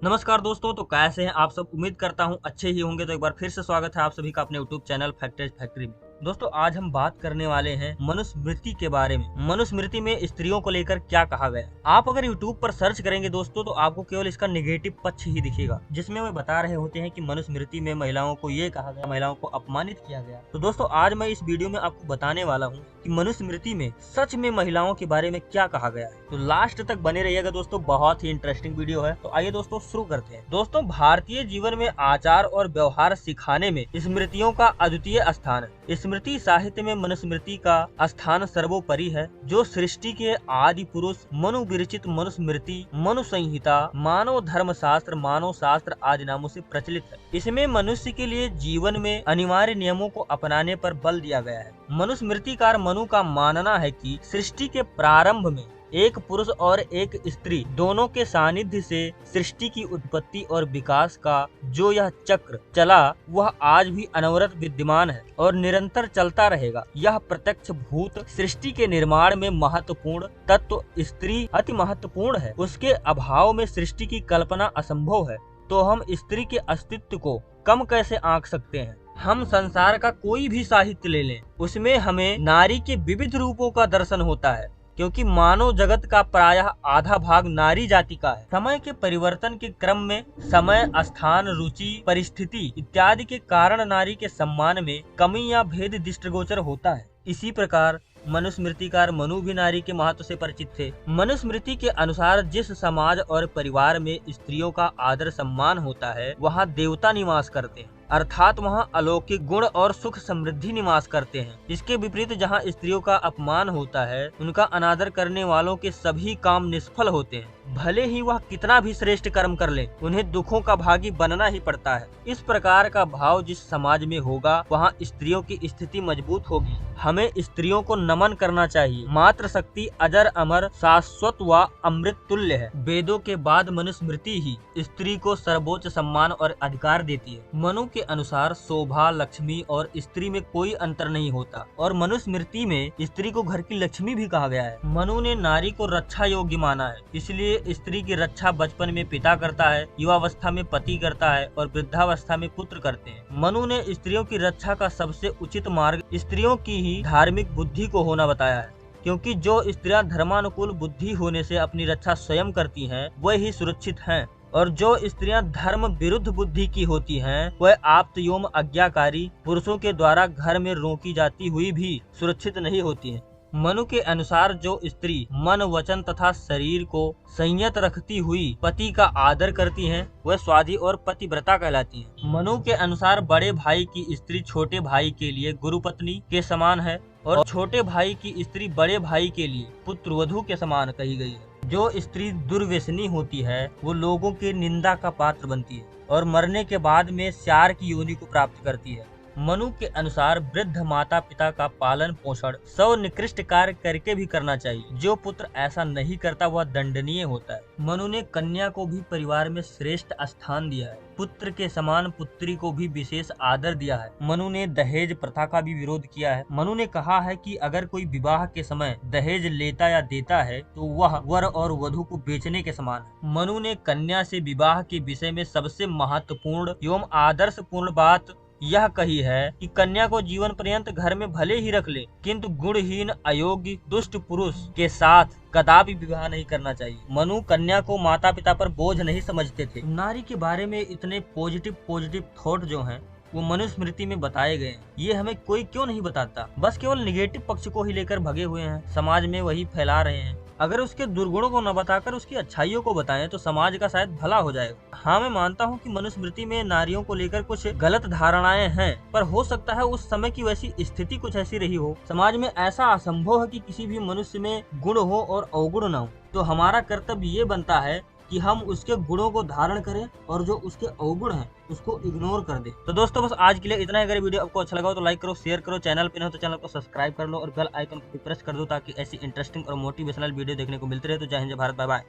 नमस्कार दोस्तों, तो कैसे हैं आप सब। उम्मीद करता हूं अच्छे ही होंगे। तो एक बार फिर से स्वागत है आप सभी का अपने यूट्यूब चैनल फैक्टर्स फैक्ट्री में। दोस्तों, आज हम बात करने वाले हैं मनुस्मृति के बारे में। मनुस्मृति में स्त्रियों को लेकर क्या कहा गया। आप अगर यूट्यूब पर सर्च करेंगे दोस्तों, तो आपको केवल इसका नेगेटिव पक्ष ही दिखेगा, जिसमें वे बता रहे होते हैं कि मनुस्मृति में महिलाओं को ये कहा गया, महिलाओं को अपमानित किया गया। तो दोस्तों, आज मैं इस वीडियो में आपको बताने वाला हूँ कि मनुस्मृति में सच में महिलाओं के बारे में क्या कहा गया है। तो लास्ट तक बने रहिएगा दोस्तों, बहुत ही इंटरेस्टिंग वीडियो है। तो आइए दोस्तों शुरू करते हैं। दोस्तों, भारतीय जीवन में आचार और व्यवहार सिखाने में स्मृतियों का अद्वितीय स्थान है। स्मृति साहित्य में मनुस्मृति का स्थान सर्वोपरि है, जो सृष्टि के आदि पुरुष मनु विरचित मनुस्मृति, मनु संहिता, मानव धर्म शास्त्र, मानव शास्त्र आदि नामों से प्रचलित है। इसमें मनुष्य के लिए जीवन में अनिवार्य नियमों को अपनाने पर बल दिया गया है। मनुस्मृतिकार मनु का मानना है कि सृष्टि के प्रारंभ में एक पुरुष और एक स्त्री दोनों के सानिध्य से सृष्टि की उत्पत्ति और विकास का जो यह चक्र चला, वह आज भी अनवरत विद्यमान है और निरंतर चलता रहेगा। यह प्रत्यक्ष भूत सृष्टि के निर्माण में महत्वपूर्ण तत्व स्त्री अति महत्वपूर्ण है। उसके अभाव में सृष्टि की कल्पना असंभव है। तो हम स्त्री के अस्तित्व को कम कैसे आंक सकते हैं। हम संसार का कोई भी साहित्य ले लें, उसमें हमें नारी के विविध रूपों का दर्शन होता है, क्योंकि मानव जगत का प्रायः आधा भाग नारी जाति का है। समय के परिवर्तन के क्रम में समय, स्थान, रुचि, परिस्थिति इत्यादि के कारण नारी के सम्मान में कमी या भेद दृष्टिगोचर होता है। इसी प्रकार मनुस्मृतिकार मनु भी नारी के महत्व से परिचित थे। मनुस्मृति के अनुसार जिस समाज और परिवार में स्त्रियों का आदर सम्मान होता है, वहाँ देवता निवास करते हैं, अर्थात वहाँ अलौकिक गुण और सुख समृद्धि निवास करते हैं। इसके विपरीत जहाँ स्त्रियों का अपमान होता है, उनका अनादर करने वालों के सभी काम निष्फल होते हैं। भले ही वह कितना भी श्रेष्ठ कर्म कर ले, उन्हें दुखों का भागी बनना ही पड़ता है। इस प्रकार का भाव जिस समाज में होगा, वहाँ स्त्रियों की स्थिति मजबूत होगी। हमें स्त्रियों को नमन करना चाहिए। मातृशक्ति अजर अमर शाश्वत व अमृत तुल्य है। वेदों के बाद मनुस्मृति ही स्त्री को सर्वोच्च सम्मान और अधिकार देती है। मनु के अनुसार शोभा, लक्ष्मी और स्त्री में कोई अंतर नहीं होता, और मनुस्मृति में स्त्री को घर की लक्ष्मी भी कहा गया है। मनु ने नारी को रक्षा योग्य माना है, इसलिए स्त्री की रक्षा बचपन में पिता करता है, युवावस्था में पति करता है और वृद्धावस्था में पुत्र करते हैं। मनु ने स्त्रियों की रक्षा का सबसे उचित मार्ग स्त्रियों की ही धार्मिक बुद्धि को होना बताया है, क्योंकि जो स्त्रियां धर्मानुकूल बुद्धि होने से अपनी रक्षा स्वयं करती हैं, वह ही सुरक्षित हैं, और जो स्त्रियां धर्म विरुद्ध बुद्धि की होती हैं, वह आप्त एवं आज्ञाकारी पुरुषों के द्वारा घर में रोकी जाती हुई भी सुरक्षित नहीं होती हैं। मनु के अनुसार जो स्त्री मन, वचन तथा शरीर को संयत रखती हुई पति का आदर करती हैं, वह स्वाधी और पतिव्रता कहलाती हैं। मनु के अनुसार बड़े भाई की स्त्री छोटे भाई के लिए गुरुपत्नी के समान है, और छोटे भाई की स्त्री बड़े भाई के लिए पुत्रवधू के समान कही गई है। जो स्त्री दुर्व्यसनी होती है, वो लोगों के निंदा का पात्र बनती है और मरने के बाद में श्यार की योनि को प्राप्त करती है। मनु के अनुसार वृद्ध माता पिता का पालन पोषण सौ निकृष्ट कार्य करके भी करना चाहिए। जो पुत्र ऐसा नहीं करता, वह दंडनीय होता है। मनु ने कन्या को भी परिवार में श्रेष्ठ स्थान दिया है। पुत्र के समान पुत्री को भी विशेष आदर दिया है। मनु ने दहेज प्रथा का भी विरोध किया है। मनु ने कहा है कि अगर कोई विवाह के समय दहेज लेता या देता है, तो वह वर और वधू को बेचने के समान है। मनु ने कन्या से विवाह के विषय में सबसे महत्वपूर्ण एवं आदर्शपूर्ण बात यह कही है कि कन्या को जीवन पर्यंत घर में भले ही रख ले, किंतु गुणहीन, अयोग्य, दुष्ट पुरुष के साथ कदापि विवाह नहीं करना चाहिए। मनु कन्या को माता पिता पर बोझ नहीं समझते थे। नारी के बारे में इतने पॉजिटिव थॉट जो हैं, वो मनुस्मृति में बताए गए हैं। ये हमें कोई क्यों नहीं बताता, बस केवल निगेटिव पक्ष को ही लेकर भगे हुए हैं, समाज में वही फैला रहे हैं। अगर उसके दुर्गुणों को न बताकर उसकी अच्छाइयों को बताएं, तो समाज का शायद भला हो जाएगा। हाँ, मैं मानता हूँ कि मनुस्मृति में नारियों को लेकर कुछ गलत धारणाएं हैं, पर हो सकता है उस समय की वैसी स्थिति कुछ ऐसी रही हो। समाज में ऐसा असंभव है कि किसी भी मनुष्य में गुण हो और अवगुण न हो। तो हमारा कर्तव्य ये बनता है कि हम उसके गुणों को धारण करें और जो उसके अवगुण हैं उसको इग्नोर कर दें। तो दोस्तों, बस आज के लिए इतना ही। अगर वीडियो आपको अच्छा लगा हो तो लाइक करो, शेयर करो, चैनल पे न हो तो चैनल को सब्सक्राइब कर लो और बेल आइकन को प्रेस कर दो, ताकि ऐसी इंटरेस्टिंग और मोटिवेशनल वीडियो देखने को मिलती रहे। तो जय हिंद, जय भारत, बाय बाय।